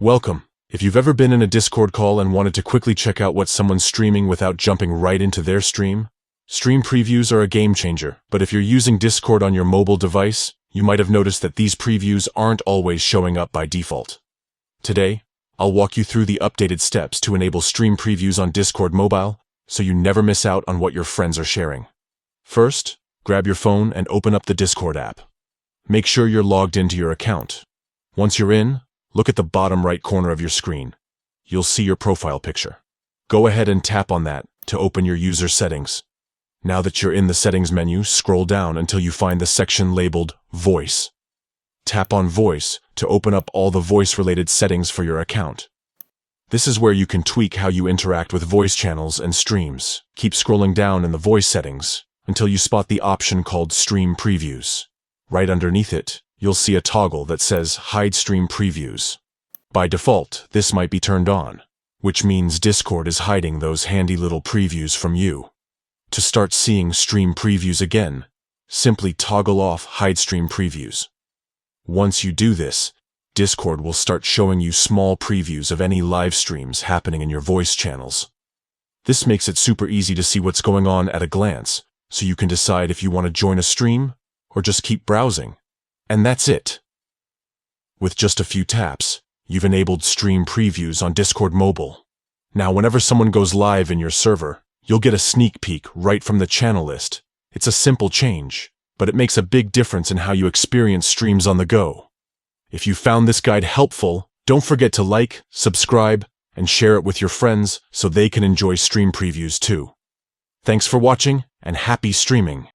Welcome. If you've ever been in a Discord call and wanted to quickly check out what someone's streaming without jumping right into their stream, stream previews are a game changer. But if you're using Discord on your mobile device, you might have noticed that these previews aren't always showing up by default. Today, I'll walk you through the updated steps to enable stream previews on Discord mobile so you never miss out on what your friends are sharing. First, grab your phone and open up the Discord app. Make sure you're logged into your account. Once you're in, look at the bottom right corner of your screen. You'll see your profile picture. Go ahead and tap on that to open your user settings. Now that you're in the settings menu, scroll down until you find the section labeled Voice. Tap on Voice to open up all the voice-related settings for your account. This is where you can tweak how you interact with voice channels and streams. Keep scrolling down in the voice settings until you spot the option called Stream Previews. Right underneath it, you'll see a toggle that says Hide Stream Previews. By default, this might be turned on, which means Discord is hiding those handy little previews from you. To start seeing stream previews again, simply toggle off Hide Stream Previews. Once you do this, Discord will start showing you small previews of any live streams happening in your voice channels. This makes it super easy to see what's going on at a glance, so you can decide if you want to join a stream or just keep browsing. And that's it. With just a few taps, you've enabled stream previews on Discord mobile. Now, whenever someone goes live in your server, you'll get a sneak peek right from the channel list. It's a simple change, but it makes a big difference in how you experience streams on the go. If you found this guide helpful, don't forget to like, subscribe, and share it with your friends so they can enjoy stream previews too. Thanks for watching, and happy streaming!